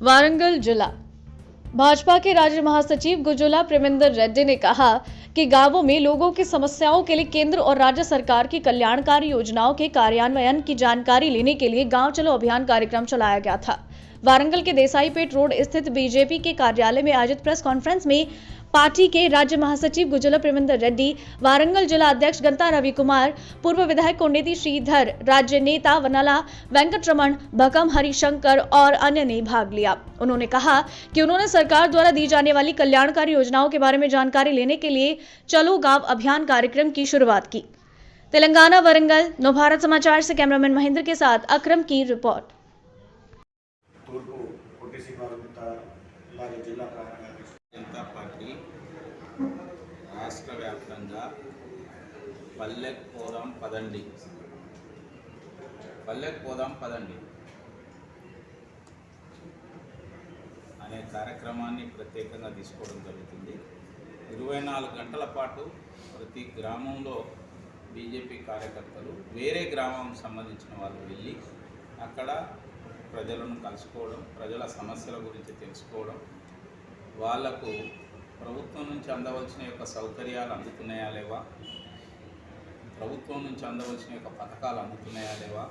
वारंगल जिला भाजपा के राज्य महासचिव गुजुला प्रेमेंद्र रेड्डी ने कहा कि गांवों में लोगों की समस्याओं के लिए केंद्र और राज्य सरकार की कल्याणकारी योजनाओं के कार्यान्वयन की जानकारी लेने के लिए गांव चलो अभियान कार्यक्रम चलाया गया था। वारंगल के देसाईपेट रोड स्थित बीजेपी के कार्यालय में आयोजित प्रेस कॉन्फ्रेंस में पार्टी के राज्य महासचिव गुजुला प्रेमेंद्र रेड्डी, वारंगल जिला अध्यक्ष गंता रवि कुमार, पूर्व विधायक कोंडेती श्रीधर, राज्य नेता वनला वेंकटरमण, भकम हरिशंकर और अन्य ने भाग लिया। उन्होंने कहा कि उन्होंने सरकार द्वारा दी जाने वाली कल्याणकारी योजनाओं के बारे में जानकारी लेने के लिए चलो गांव अभियान कार्यक्रम की शुरुआत की। तेलंगाना वारंगल नवभारत समाचार से कैमरामैन महेंद्र के साथ अक्रम की रिपोर्ट। जनता पार्टी राष्ट्र व्याप्తంగా పల్లెకు పోదాం పదండి అనే కార్యక్రమాన్ని ప్రత్యేకంగా తీసుకోవడం జరుగుతుంది। 24 గంటల పాటు ప్రతి గ్రామంలో బీజేపీ కార్యకర్తలు వేరే గ్రామానికి సంబంధించిన వాళ్ళు వెళ్ళి అక్కడ ప్రజలను కలుసుకోవడం, ప్రజల సమస్యల గురించి తెలుసుకోవడం, వాళ్లకు ప్రభుత్వం నుంచి అందవలసిన యొక్క సౌకర్యాలు అందుతున్నాయా లేవా, ప్రభుత్వం నుంచి అందవలసిన యొక్క పథకాలు అందుతున్నాయా లేవా,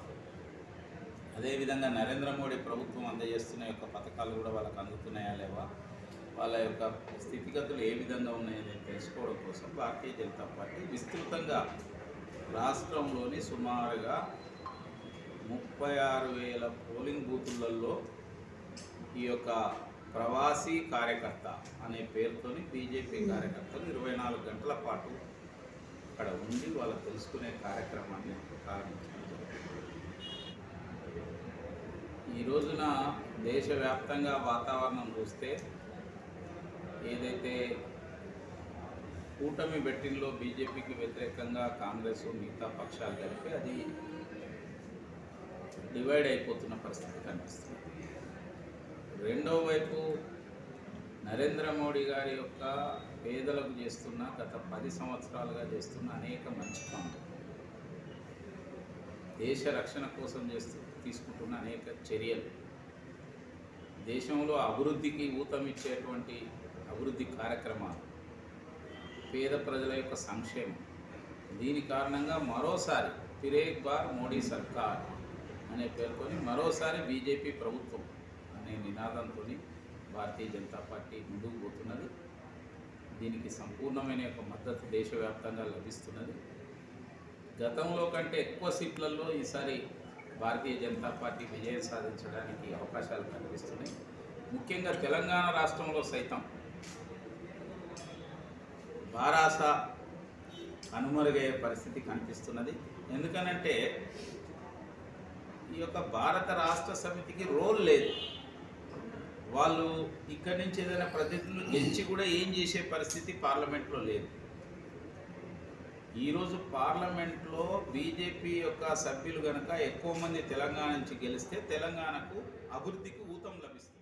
అదేవిధంగా నరేంద్ర మోడీ ప్రభుత్వం అందజేస్తున్న యొక్క పథకాలు కూడా వాళ్ళకు అందుతున్నాయా లేవా, వాళ్ళ యొక్క స్థితిగతులు ఏ విధంగా ఉన్నాయని తెలుసుకోవడం కోసం భారతీయ జనతా పార్టీ విస్తృతంగా రాష్ట్రంలోని సుమారుగా 36,000 పోలింగ్ బూతులలో ఈ యొక్క ప్రవాసీ కార్యకర్త అనే పేరుతోని బీజేపీ కార్యకర్తలు 24 గంటల పాటు అక్కడ ఉండి వాళ్ళు తెలుసుకునే కార్యక్రమాన్ని ప్రారంభించడం జరుగుతుంది। ఈ రోజున దేశవ్యాప్తంగా వాతావరణం చూస్తే ఏదైతే కూటమి బెట్టింగ్లో బీజేపీకి వ్యతిరేకంగా కాంగ్రెస్ మిగతా పక్షాలు కలిపి అది డివైడ్ అయిపోతున్న పరిస్థితి కనిపిస్తుంది। రెండో వైపు నరేంద్ర మోడీ గారి యొక్క పేదలకు చేస్తున్న గత 10 సంవత్సరాలుగా చేస్తున్న అనేక మంచి పనులు, దేశ రక్షణ కోసం తీసుకుంటున్న అనేక చర్యలు, దేశంలో అభివృద్ధికి ఊతమిచ్చేటువంటి అభివృద్ధి కార్యక్రమాలు, పేద ప్రజల యొక్క సంక్షేమం, దీని కారణంగా మరోసారి ఫిర్ ఏక్ బార్ మోడీ సర్కార్ అనే పేరుతోని మరోసారి బీజేపీ ప్రభుత్వం అనే నినాదంతో భారతీయ జనతా పార్టీ ముందుకు పోతున్నది। దీనికి సంపూర్ణమైన యొక్క మద్దతు దేశవ్యాప్తంగా లభిస్తున్నది। గతంలో కంటే ఎక్కువ సీట్లలో ఈసారి భారతీయ జనతా పార్టీ విజయం సాధించడానికి అవకాశాలు కనిపిస్తున్నాయి। ముఖ్యంగా తెలంగాణ రాష్ట్రంలో సైతం భారాస కనుమరుగయ్యే పరిస్థితి కనిపిస్తున్నది। ఎందుకనంటే ఈ యొక్క భారత రాష్ట్ర సమితికి రోల్ లేదు, వాళ్ళు ఇక్కడి నుంచి ఏదైనా ప్రతినిధులు గెలిచి కూడా ఏం చేసే పరిస్థితి పార్లమెంట్లో లేదు। ఈరోజు పార్లమెంట్లో బీజేపీ యొక్క సభ్యులు కనుక ఎక్కువ మంది తెలంగాణ నుంచి గెలిస్తే తెలంగాణకు అభివృద్ధికి ఊతం లభిస్తుంది।